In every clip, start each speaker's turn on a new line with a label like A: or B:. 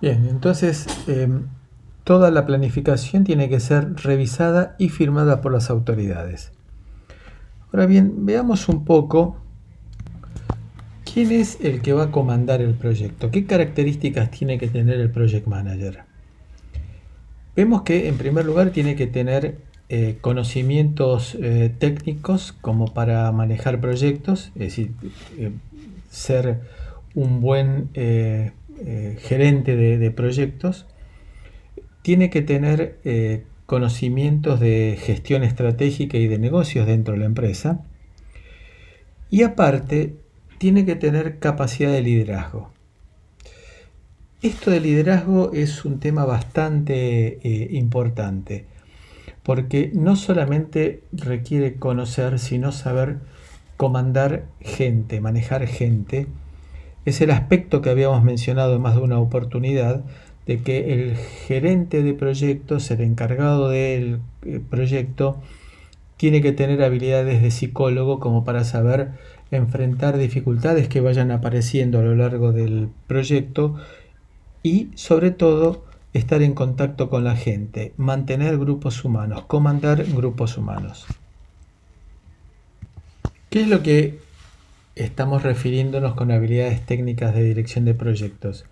A: Bien, entonces toda la planificación tiene que ser revisada y firmada por las autoridades. Ahora bien, veamos un poco quién es el que va a comandar el proyecto, qué características tiene que tener el Project Manager. Vemos que en primer lugar tiene que tener conocimientos técnicos como para manejar proyectos, es decir, ser un buen gerente de proyectos. Tiene que tener conocimientos de gestión estratégica y de negocios dentro de la empresa. Y aparte, tiene que tener capacidad de liderazgo. Esto de liderazgo es un tema bastante importante, porque no solamente requiere conocer, sino saber comandar gente, manejar gente. Es el aspecto que habíamos mencionado en más de una oportunidad, de que el gerente de proyectos, el encargado del proyecto, tiene que tener habilidades de psicólogo como para saber enfrentar dificultades que vayan apareciendo a lo largo del proyecto y sobre todo estar en contacto con la gente, mantener grupos humanos, comandar grupos humanos. ¿Qué es lo que estamos refiriéndonos con habilidades técnicas de dirección de proyectos?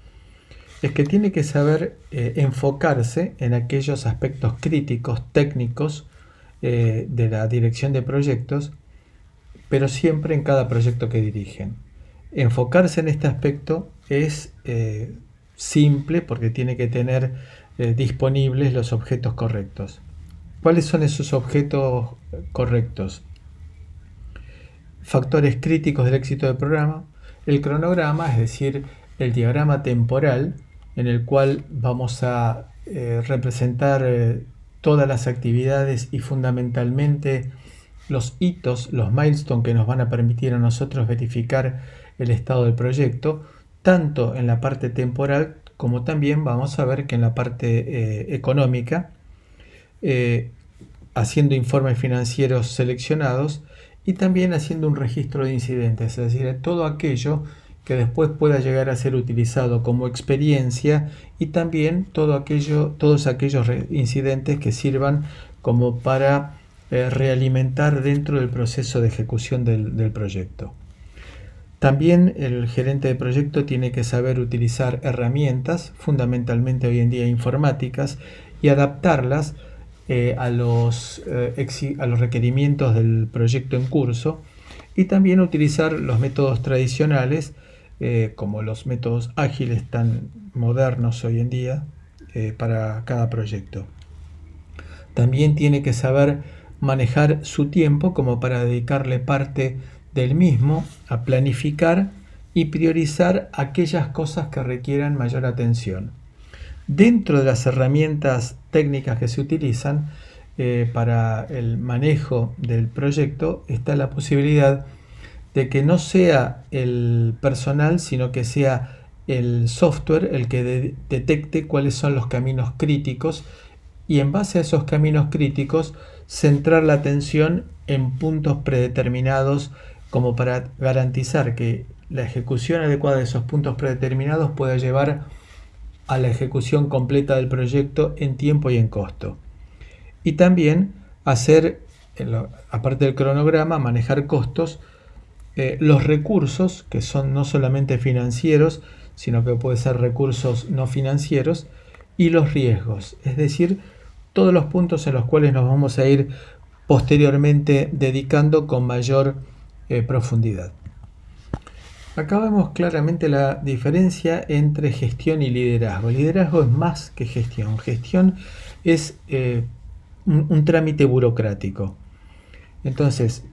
A: Es que tiene que saber enfocarse en aquellos aspectos críticos, técnicos de la dirección de proyectos, pero siempre en cada proyecto que dirigen. Enfocarse en este aspecto es simple porque tiene que tener disponibles los objetos correctos. ¿Cuáles son esos objetos correctos? Factores críticos del éxito del programa, el cronograma, es decir, el diagrama temporal en el cual vamos a representar todas las actividades y fundamentalmente los hitos, los milestones que nos van a permitir a nosotros verificar el estado del proyecto, tanto en la parte temporal como también vamos a ver que en la parte económica, haciendo informes financieros seleccionados y también haciendo un registro de incidentes, es decir, todo aquello que después pueda llegar a ser utilizado como experiencia y también todos aquellos incidentes que sirvan como para realimentar dentro del proceso de ejecución del proyecto. También el gerente de proyecto tiene que saber utilizar herramientas, fundamentalmente hoy en día informáticas, y adaptarlas a los requerimientos del proyecto en curso y también utilizar los métodos tradicionales como los métodos ágiles tan modernos hoy en día para cada proyecto. También tiene que saber manejar su tiempo como para dedicarle parte del mismo a planificar y priorizar aquellas cosas que requieran mayor atención. Dentro de las herramientas técnicas que se utilizan para el manejo del proyecto está la posibilidad de que no sea el personal, sino que sea el software el que detecte cuáles son los caminos críticos y en base a esos caminos críticos centrar la atención en puntos predeterminados como para garantizar que la ejecución adecuada de esos puntos predeterminados pueda llevar a la ejecución completa del proyecto en tiempo y en costo. Y también hacer, aparte del cronograma, manejar costos, los recursos, que son no solamente financieros, sino que pueden ser recursos no financieros, y los riesgos, es decir, todos los puntos en los cuales nos vamos a ir posteriormente dedicando con mayor profundidad. Acá vemos claramente la diferencia entre gestión y liderazgo. El liderazgo es más que gestión. Gestión es un trámite burocrático. Entonces,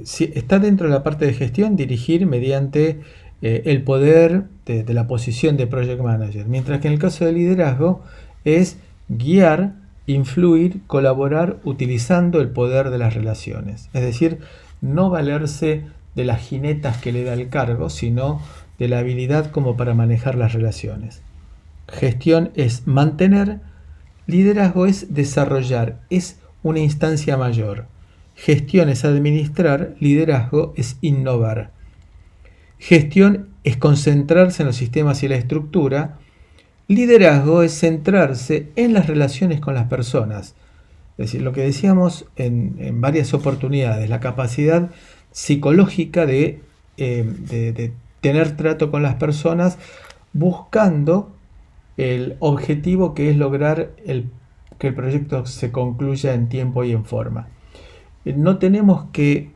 A: si está dentro de la parte de gestión, dirigir mediante el poder de la posición de Project Manager. Mientras que en el caso de liderazgo es guiar, influir, colaborar utilizando el poder de las relaciones. Es decir, no valerse de las jinetas que le da el cargo, sino de la habilidad como para manejar las relaciones. Gestión es mantener, liderazgo es desarrollar, es una instancia mayor. Gestión es administrar, liderazgo es innovar. Gestión es concentrarse en los sistemas y la estructura, Liderazgo es centrarse en las relaciones con las personas. Es decir, lo que decíamos en varias oportunidades, la capacidad psicológica de tener trato con las personas buscando el objetivo que es lograr que el proyecto se concluya en tiempo y en forma. No tenemos que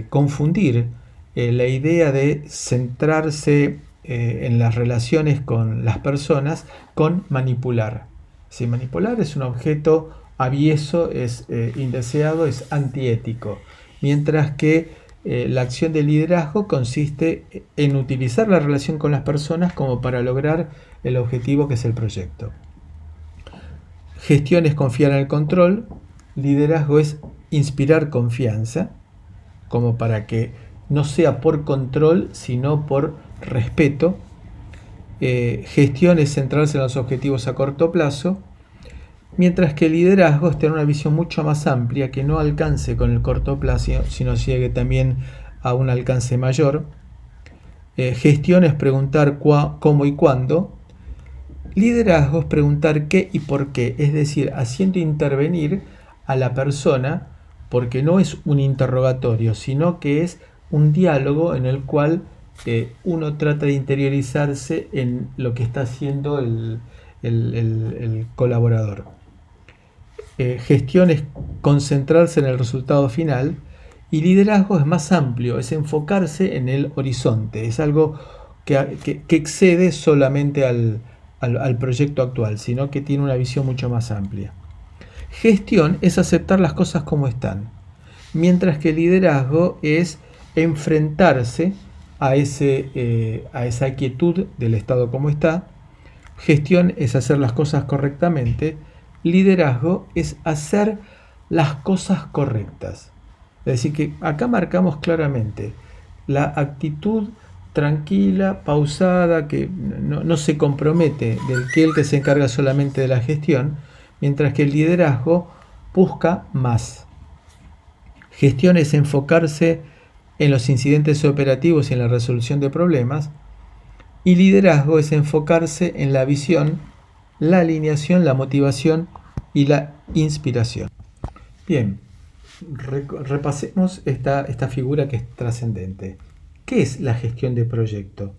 A: confundir la idea de centrarse en las relaciones con las personas con manipular. Si manipular es un objeto avieso, es indeseado, es antiético, mientras que la acción de liderazgo consiste en utilizar la relación con las personas como para lograr el objetivo que es el proyecto. Gestión es confiar en el control, liderazgo es inspirar confianza, como para que no sea por control, sino por respeto. Gestión es centrarse en los objetivos a corto plazo, mientras que el liderazgo es tener una visión mucho más amplia que no alcance con el corto plazo, sino llegue también a un alcance mayor. Gestión es preguntar cómo y cuándo. Liderazgo es preguntar qué y por qué, es decir, haciendo intervenir a la persona, porque no es un interrogatorio, sino que es un diálogo en el cual uno trata de interiorizarse en lo que está haciendo el colaborador. Gestión es concentrarse en el resultado final y liderazgo es más amplio, es enfocarse en el horizonte, es algo que excede solamente al proyecto actual, sino que tiene una visión mucho más amplia. Gestión es aceptar las cosas como están, mientras que liderazgo es enfrentarse a esa quietud del estado como está. Gestión es hacer las cosas correctamente, liderazgo es hacer las cosas correctas. Es decir, que acá marcamos claramente la actitud tranquila, pausada, que no se compromete del que se encarga solamente de la gestión, mientras que el liderazgo busca más. Gestión es enfocarse en los incidentes operativos y en la resolución de problemas, y liderazgo es enfocarse en la visión, la alineación, la motivación y la inspiración. Bien, repasemos esta figura que es trascendente. ¿Qué es la gestión de proyecto?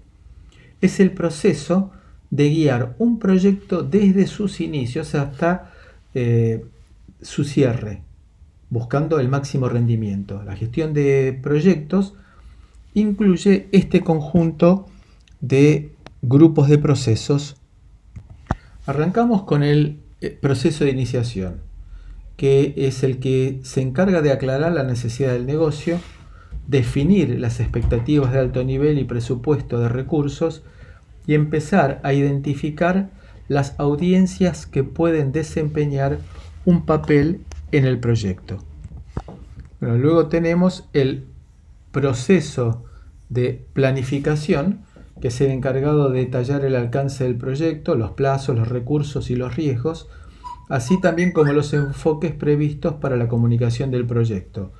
A: Es el proceso de guiar un proyecto desde sus inicios hasta su cierre, buscando el máximo rendimiento. La gestión de proyectos incluye este conjunto de grupos de procesos. Arrancamos con el proceso de iniciación, que es el que se encarga de aclarar la necesidad del negocio, definir las expectativas de alto nivel y presupuesto de recursos y empezar a identificar las audiencias que pueden desempeñar un papel en el proyecto. Bueno, luego tenemos el proceso de planificación, que es el encargado de detallar el alcance del proyecto, los plazos, los recursos y los riesgos, así también como los enfoques previstos para la comunicación del proyecto,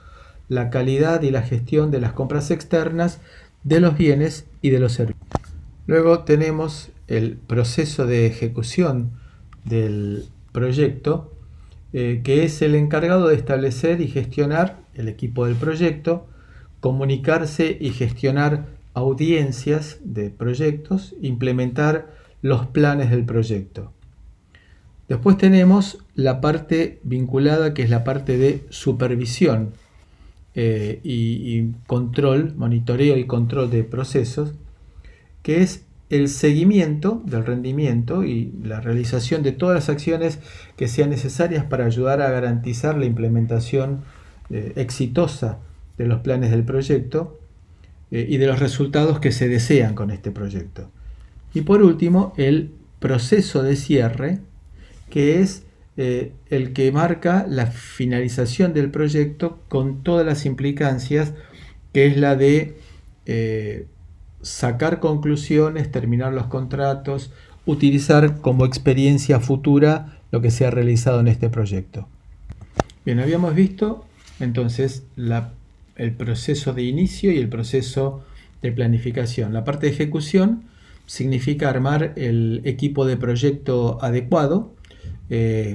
A: la calidad y la gestión de las compras externas, de los bienes y de los servicios. Luego tenemos el proceso de ejecución del proyecto, que es el encargado de establecer y gestionar el equipo del proyecto, comunicarse y gestionar audiencias de proyectos, implementar los planes del proyecto. Después tenemos la parte vinculada, que es la parte de supervisión y control, monitoreo y control de procesos, que es el seguimiento del rendimiento y la realización de todas las acciones que sean necesarias para ayudar a garantizar la implementación exitosa de los planes del proyecto y de los resultados que se desean con este proyecto. Y por último, el proceso de cierre, que es el que marca la finalización del proyecto con todas las implicancias, que es la de sacar conclusiones, terminar los contratos, utilizar como experiencia futura lo que se ha realizado en este proyecto. Bien, habíamos visto entonces el proceso de inicio y el proceso de planificación. La parte de ejecución significa armar el equipo de proyecto adecuado,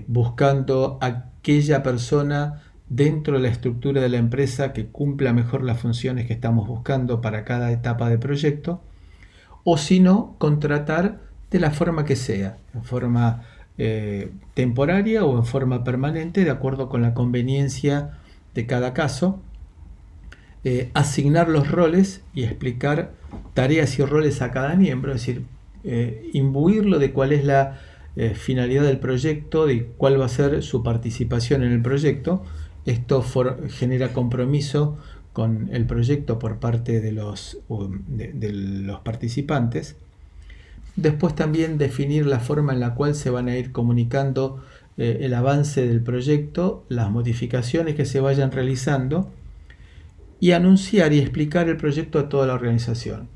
A: buscando aquella persona dentro de la estructura de la empresa que cumpla mejor las funciones que estamos buscando para cada etapa de proyecto, o si no, contratar de la forma que sea, en forma temporaria o en forma permanente, de acuerdo con la conveniencia de cada caso, asignar los roles y explicar tareas y roles a cada miembro, es decir, imbuirlo de cuál es la finalidad del proyecto, de cuál va a ser su participación en el proyecto. Esto genera compromiso con el proyecto por parte de los participantes. Después también definir la forma en la cual se van a ir comunicando el avance del proyecto, las modificaciones que se vayan realizando, y anunciar y explicar el proyecto a toda la organización.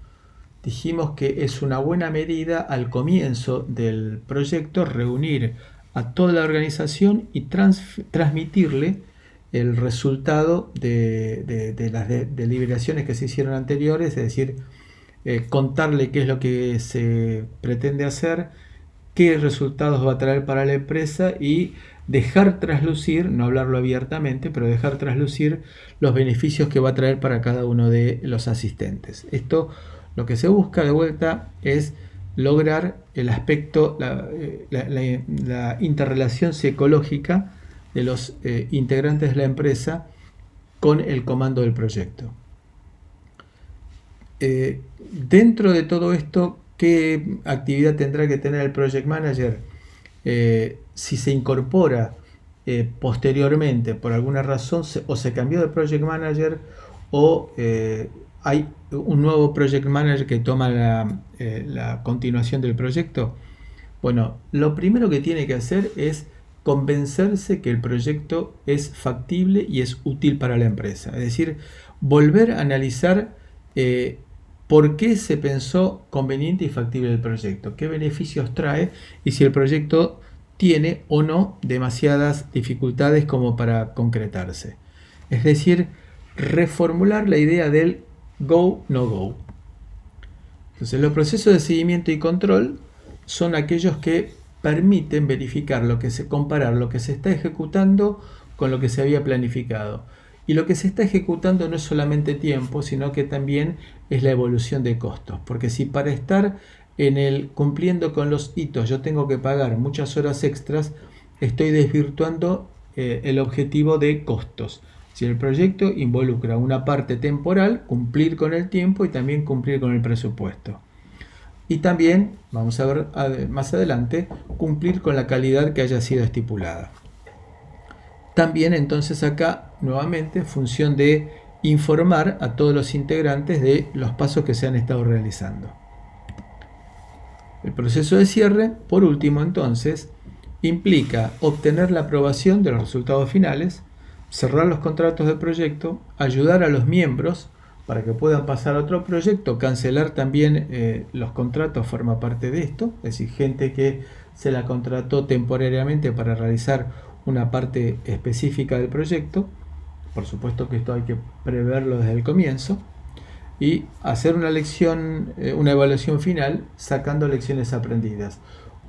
A: Dijimos que es una buena medida al comienzo del proyecto reunir a toda la organización y transmitirle el resultado de las deliberaciones que se hicieron anteriores, es decir, contarle qué es lo que se pretende hacer, qué resultados va a traer para la empresa y dejar traslucir, no hablarlo abiertamente, pero dejar traslucir los beneficios que va a traer para cada uno de los asistentes. Esto, lo que se busca de vuelta es lograr el aspecto, la interrelación psicológica de los integrantes de la empresa con el comando del proyecto. Dentro de todo esto, ¿qué actividad tendrá que tener el Project Manager? Si se incorpora posteriormente por alguna razón, o se cambió de Project Manager, o hay un nuevo Project Manager que toma la continuación del proyecto. Bueno, lo primero que tiene que hacer es convencerse que el proyecto es factible y es útil para la empresa. Es decir, volver a analizar por qué se pensó conveniente y factible el proyecto, qué beneficios trae y si el proyecto tiene o no demasiadas dificultades como para concretarse. Es decir, reformular la idea del go, no go. Entonces, los procesos de seguimiento y control son aquellos que permiten verificar comparar lo que se está ejecutando con lo que se había planificado. Y lo que se está ejecutando no es solamente tiempo, sino que también es la evolución de costos. Porque si para estar cumpliendo con los hitos yo tengo que pagar muchas horas extras, estoy desvirtuando el objetivo de costos. Si el proyecto involucra una parte temporal, cumplir con el tiempo y también cumplir con el presupuesto. Y también, vamos a ver más adelante, cumplir con la calidad que haya sido estipulada. También entonces acá, nuevamente, función de informar a todos los integrantes de los pasos que se han estado realizando. El proceso de cierre, por último entonces, implica obtener la aprobación de los resultados finales, cerrar los contratos de proyecto, ayudar a los miembros para que puedan pasar a otro proyecto, cancelar también los contratos forma parte de esto, es decir, gente que se la contrató temporariamente para realizar una parte específica del proyecto. Por supuesto que esto hay que preverlo desde el comienzo y hacer una evaluación final sacando lecciones aprendidas.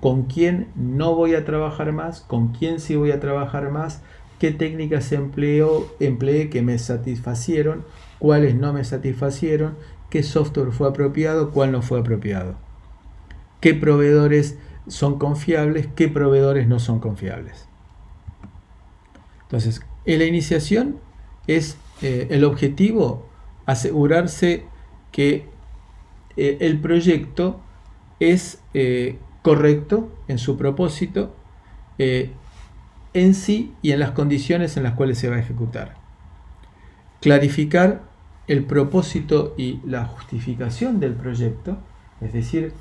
A: ¿Con quién no voy a trabajar más? ¿Con quién sí voy a trabajar más? ¿Qué técnicas empleé que me satisfacieron? ¿Cuáles no me satisfacieron? ¿Qué software fue apropiado? ¿Cuál no fue apropiado? ¿Qué proveedores son confiables? ¿Qué proveedores no son confiables? Entonces, en la iniciación es el objetivo asegurarse que el proyecto es correcto en su propósito, en sí y en las condiciones en las cuales se va a ejecutar. Clarificar el propósito y la justificación del proyecto, es decir,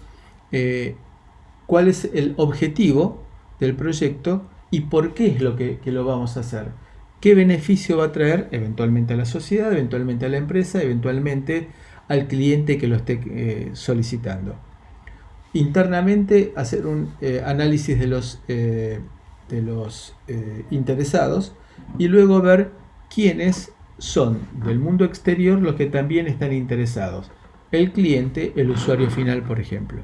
A: cuál es el objetivo del proyecto y por qué es lo que lo vamos a hacer. ¿Qué beneficio va a traer eventualmente a la sociedad, eventualmente a la empresa, eventualmente al cliente que lo esté solicitando? Internamente hacer un análisis de los interesados y luego ver quiénes son del mundo exterior los que también están interesados. El cliente, el usuario final, por ejemplo.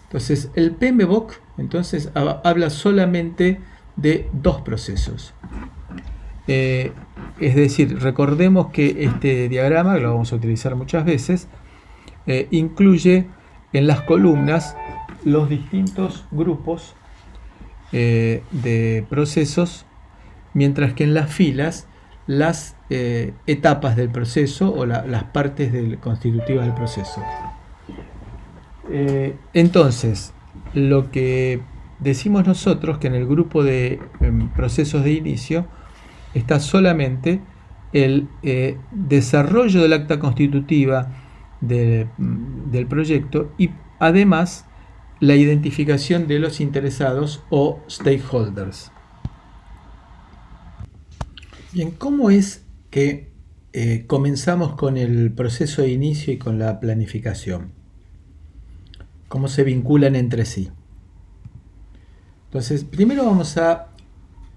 A: Entonces, el PMBOK entonces habla solamente de dos procesos. Es decir, recordemos que este diagrama, que lo vamos a utilizar muchas veces, incluye en las columnas los distintos grupos de procesos, mientras que en las filas las etapas del proceso o las partes constitutivas del proceso. Entonces, lo que decimos nosotros que en el grupo de procesos de inicio está solamente el desarrollo del acta constitutiva del proyecto y además la identificación de los interesados o stakeholders. Bien, ¿cómo es que comenzamos con el proceso de inicio y con la planificación? ¿Cómo se vinculan entre sí? Entonces, primero vamos a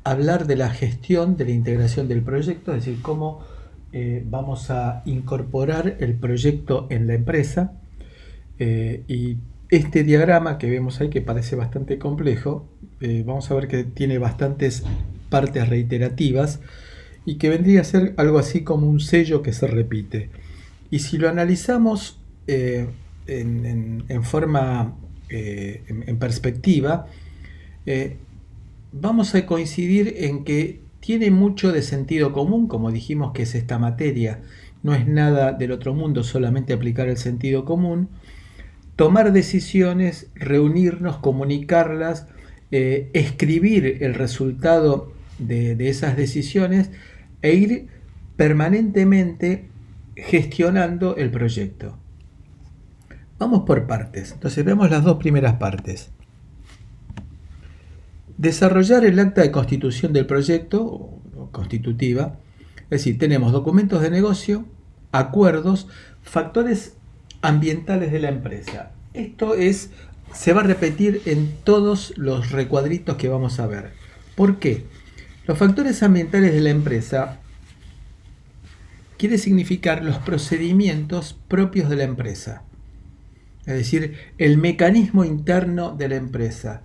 A: hablar de la gestión de la integración del proyecto, es decir, cómo vamos a incorporar el proyecto en la empresa. Y este diagrama que vemos ahí, que parece bastante complejo, vamos a ver que tiene bastantes partes reiterativas y que vendría a ser algo así como un sello que se repite. Y si lo analizamos en forma, en perspectiva, vamos a coincidir en que tiene mucho de sentido común, como dijimos que es esta materia, no es nada del otro mundo, solamente aplicar el sentido común, tomar decisiones, reunirnos, comunicarlas, escribir el resultado de esas decisiones e ir permanentemente gestionando el proyecto. Vamos por partes. Entonces vemos las dos primeras partes. Desarrollar el acta de constitución del proyecto, o constitutiva, es decir, tenemos documentos de negocio, acuerdos, factores ambientales de la empresa. Esto se va a repetir en todos los recuadritos que vamos a ver. ¿Por qué? Los factores ambientales de la empresa quiere significar los procedimientos propios de la empresa. Es decir, el mecanismo interno de la empresa.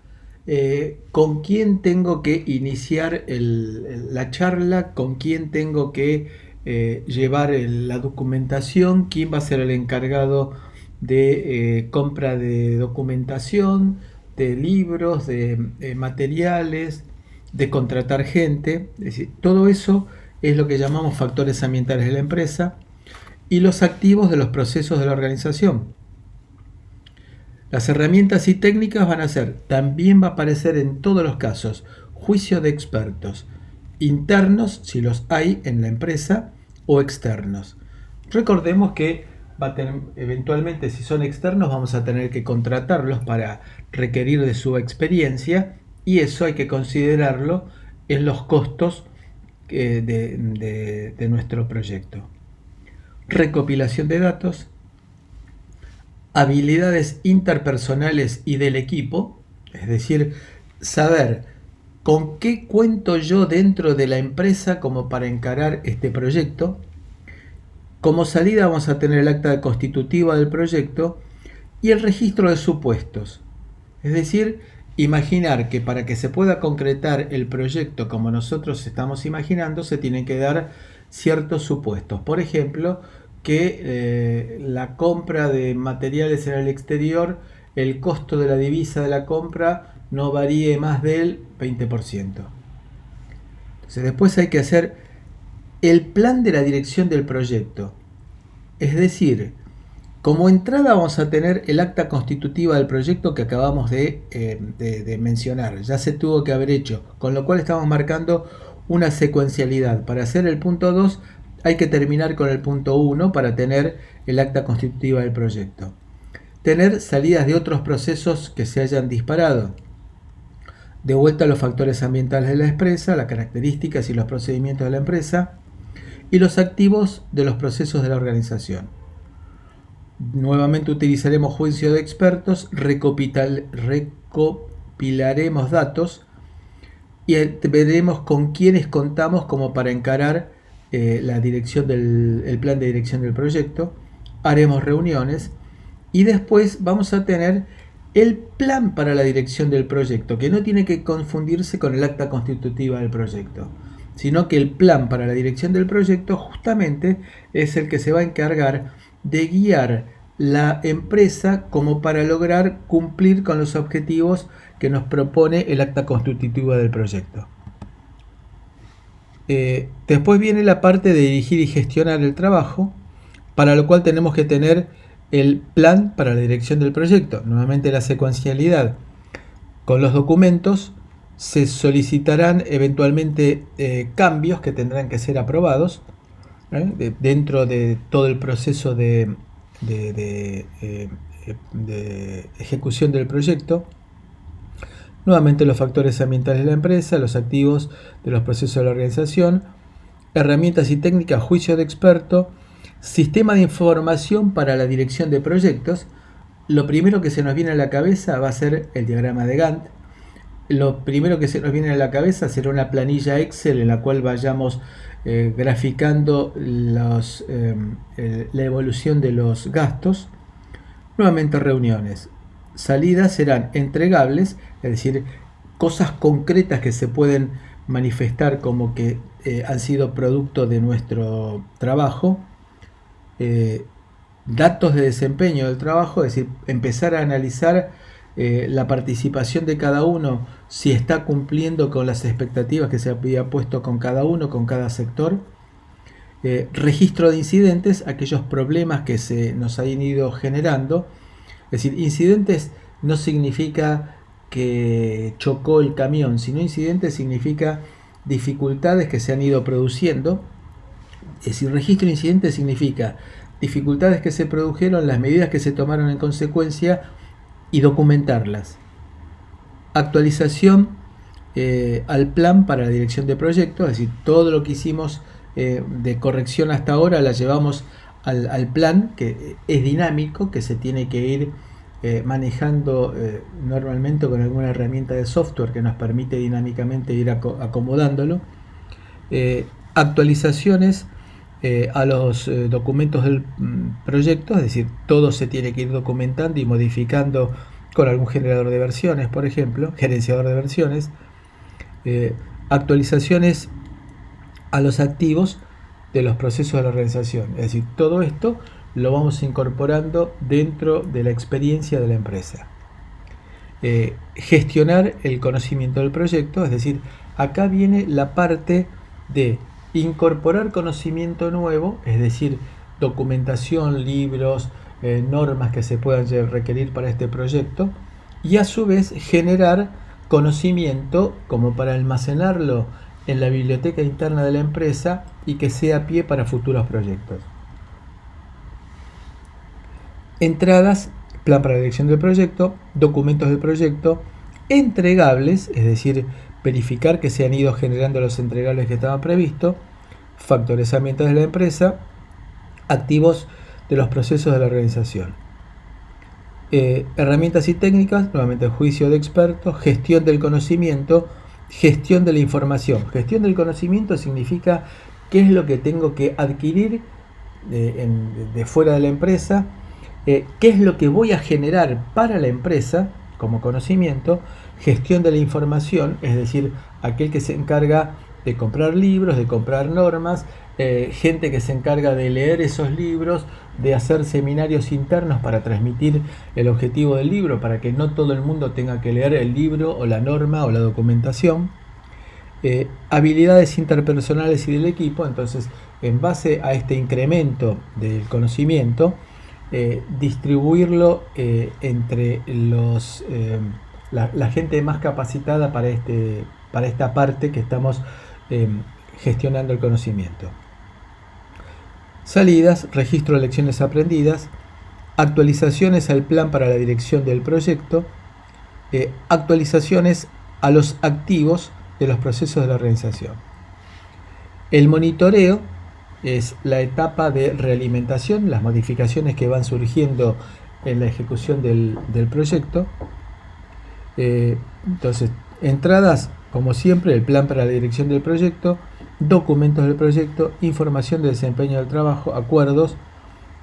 A: Con quién tengo que iniciar la charla, con quién tengo que llevar la documentación, quién va a ser el encargado de compra de documentación, de libros, de materiales, de contratar gente. Es decir, todo eso es lo que llamamos factores ambientales de la empresa y los activos de los procesos de la organización. Las herramientas y técnicas van a ser, también va a aparecer en todos los casos, juicio de expertos, internos, si los hay en la empresa, o externos. Recordemos que eventualmente, si son externos, vamos a tener que contratarlos para requerir de su experiencia, y eso hay que considerarlo en los costos de nuestro proyecto. Recopilación de datos, habilidades interpersonales y del equipo, es decir, saber con qué cuento yo dentro de la empresa como para encarar este proyecto. Como salida vamos a tener el acta constitutiva del proyecto y el registro de supuestos. Es decir, imaginar que para que se pueda concretar el proyecto como nosotros estamos imaginando, se tienen que dar ciertos supuestos. Por ejemplo, que la compra de materiales en el exterior, el costo de la divisa de la compra no varíe más del 20%. Entonces después hay que hacer el plan de la dirección del proyecto. Es decir, como entrada vamos a tener el acta constitutiva del proyecto que acabamos de mencionar. Ya se tuvo que haber hecho, con lo cual estamos marcando una secuencialidad. Para hacer el punto 2 hay que terminar con el punto 1 para tener el acta constitutiva del proyecto. Tener salidas de otros procesos que se hayan disparado. De vuelta a los factores ambientales de la empresa, las características y los procedimientos de la empresa y los activos de los procesos de la organización. Nuevamente utilizaremos juicio de expertos, recopilaremos datos y veremos con quiénes contamos como para encarar el plan de dirección del proyecto. Haremos reuniones y después vamos a tener el plan para la dirección del proyecto, que no tiene que confundirse con el acta constitutiva del proyecto, sino que el plan para la dirección del proyecto justamente es el que se va a encargar de guiar la empresa como para lograr cumplir con los objetivos que nos propone el acta constitutiva del proyecto. Después viene la parte de dirigir y gestionar el trabajo, para lo cual tenemos que tener el plan para la dirección del proyecto, nuevamente la secuencialidad. Con los documentos se solicitarán eventualmente cambios que tendrán que ser aprobados dentro de todo el proceso de ejecución del proyecto. Nuevamente los factores ambientales de la empresa, los activos de los procesos de la organización, herramientas y técnicas, juicio de experto, sistema de información para la dirección de proyectos. Lo primero que se nos viene a la cabeza va a ser el diagrama de Gantt. Lo primero que se nos viene a la cabeza será una planilla Excel en la cual vayamos graficando la evolución de los gastos. Nuevamente reuniones. Salidas serán entregables, es decir, cosas concretas que se pueden manifestar como que han sido producto de nuestro trabajo. Datos de desempeño del trabajo, es decir, empezar a analizar la participación de cada uno, si está cumpliendo con las expectativas que se había puesto con cada uno, con cada sector. Registro de incidentes, aquellos problemas que se nos han ido generando. Es decir, incidentes no significa que chocó el camión, sino incidentes significa dificultades que se han ido produciendo. Es decir, registro de incidentes significa dificultades que se produjeron, las medidas que se tomaron en consecuencia y documentarlas. Actualización al plan para la dirección de proyectos, es decir, todo lo que hicimos de corrección hasta ahora la llevamos al plan, que es dinámico, que se tiene que ir manejando normalmente con alguna herramienta de software que nos permite dinámicamente ir acomodándolo. Actualizaciones a los documentos del proyecto, es decir, todo se tiene que ir documentando y modificando con algún generador de versiones, por ejemplo, gerenciador de versiones. Actualizaciones a los activos de los procesos de la organización, es decir, todo esto lo vamos incorporando dentro de la experiencia de la empresa. Gestionar el conocimiento del proyecto, es decir, acá viene la parte de incorporar conocimiento nuevo, es decir, documentación, libros, normas que se puedan requerir para este proyecto, y a su vez generar conocimiento como para almacenarlo en la biblioteca interna de la empresa y que sea pie para futuros proyectos. Entradas, plan para la dirección del proyecto, documentos del proyecto, entregables, es decir, verificar que se han ido generando los entregables que estaban previstos, factores ambientales de la empresa, activos de los procesos de la organización. Herramientas y técnicas, nuevamente juicio de expertos, gestión del conocimiento, gestión de la información. Gestión del conocimiento significa qué es lo que tengo que adquirir de fuera de la empresa, qué es lo que voy a generar para la empresa como conocimiento. Gestión de la información, es decir, aquel que se encarga de comprar libros, de comprar normas, gente que se encarga de leer esos libros, de hacer seminarios internos para transmitir el objetivo del libro, para que no todo el mundo tenga que leer el libro o la norma o la documentación. Habilidades interpersonales y del equipo, entonces en base a este incremento del conocimiento, distribuirlo entre la gente más capacitada para esta parte que estamos gestionando el conocimiento. Salidas, registro de lecciones aprendidas, actualizaciones al plan para la dirección del proyecto, actualizaciones a los activos de los procesos de la organización. El monitoreo es la etapa de realimentación, las modificaciones que van surgiendo en la ejecución del proyecto. Entonces, entradas, como siempre, el plan para la dirección del proyecto, documentos del proyecto, información de desempeño del trabajo, acuerdos,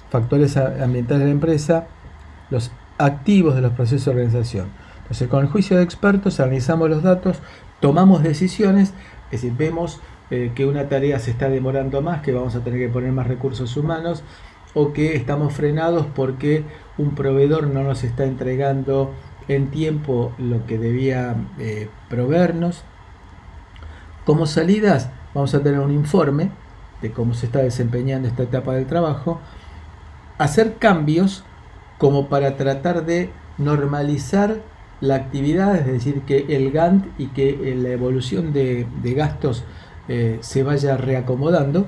A: factores ambientales de la empresa, los activos de los procesos de organización. Entonces, con el juicio de expertos analizamos los datos, tomamos decisiones, es decir, vemos que una tarea se está demorando más, que vamos a tener que poner más recursos humanos, o que estamos frenados porque un proveedor no nos está entregando en tiempo lo que debía proveernos. Como salidas, vamos a tener un informe de cómo se está desempeñando esta etapa del trabajo, hacer cambios como para tratar de normalizar la actividad, es decir, que el Gantt y que la evolución de gastos se vaya reacomodando.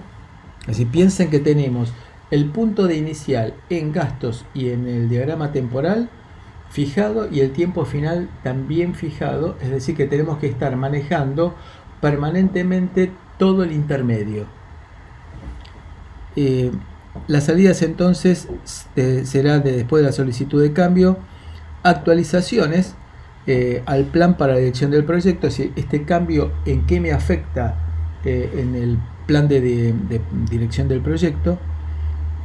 A: Es decir, piensen que tenemos el punto de inicial en gastos y en el diagrama temporal fijado y el tiempo final también fijado, es decir, que tenemos que estar manejando permanentemente todo el intermedio. Las salidas entonces será después de la solicitud de cambio, actualizaciones al plan para la dirección del proyecto, es decir, este cambio en qué me afecta en el plan de dirección del proyecto,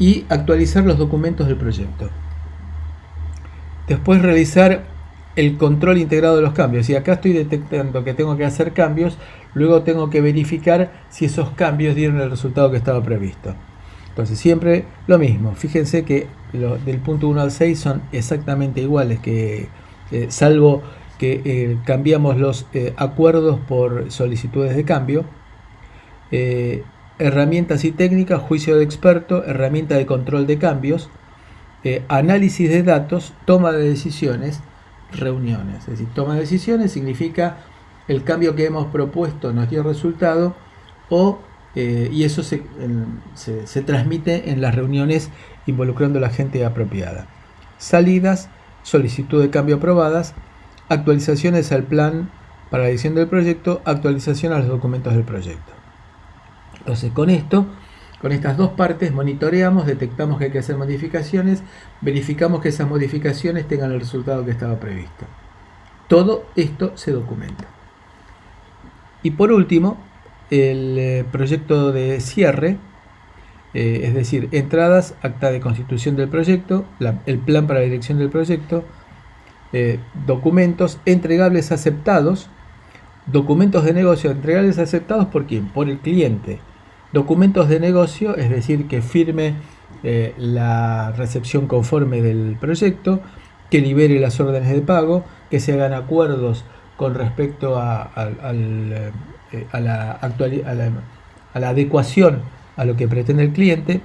A: y actualizar los documentos del proyecto. Después realizar el control integrado de los cambios. Y acá estoy detectando que tengo que hacer cambios, luego tengo que verificar si esos cambios dieron el resultado que estaba previsto. Entonces siempre lo mismo. Fíjense que del punto 1 al 6 son exactamente iguales, que salvo que cambiamos los acuerdos por solicitudes de cambio. Herramientas y técnicas, juicio de experto, herramienta de control de cambios, análisis de datos, toma de decisiones, reuniones. Es decir, toma de decisiones significa el cambio que hemos propuesto nos dio resultado, y eso se transmite en las reuniones involucrando a la gente apropiada. Salidas, solicitud de cambio aprobadas, actualizaciones al plan para la edición del proyecto, actualización a los documentos del proyecto. Entonces, con estas dos partes monitoreamos, detectamos que hay que hacer modificaciones, verificamos que esas modificaciones tengan el resultado que estaba previsto. Todo esto se documenta. Y por último, el proyecto de cierre, es decir, entradas, acta de constitución del proyecto, el plan para la dirección del proyecto, documentos entregables aceptados, documentos de negocio entregables aceptados ¿por quién? Por el cliente. Documentos de negocio, es decir, que firme la recepción conforme del proyecto, que libere las órdenes de pago, que se hagan acuerdos con respecto a la adecuación a lo que pretende el cliente,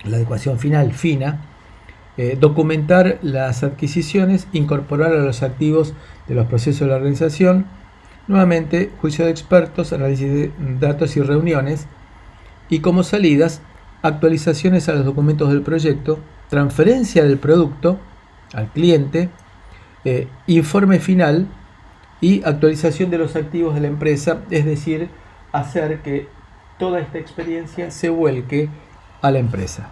A: la adecuación final, fina, documentar las adquisiciones, incorporar a los activos de los procesos de la organización, nuevamente juicio de expertos, análisis de datos y reuniones, y como salidas, actualizaciones a los documentos del proyecto, transferencia del producto al cliente, informe final y actualización de los activos de la empresa, es decir, hacer que toda esta experiencia se vuelque a la empresa.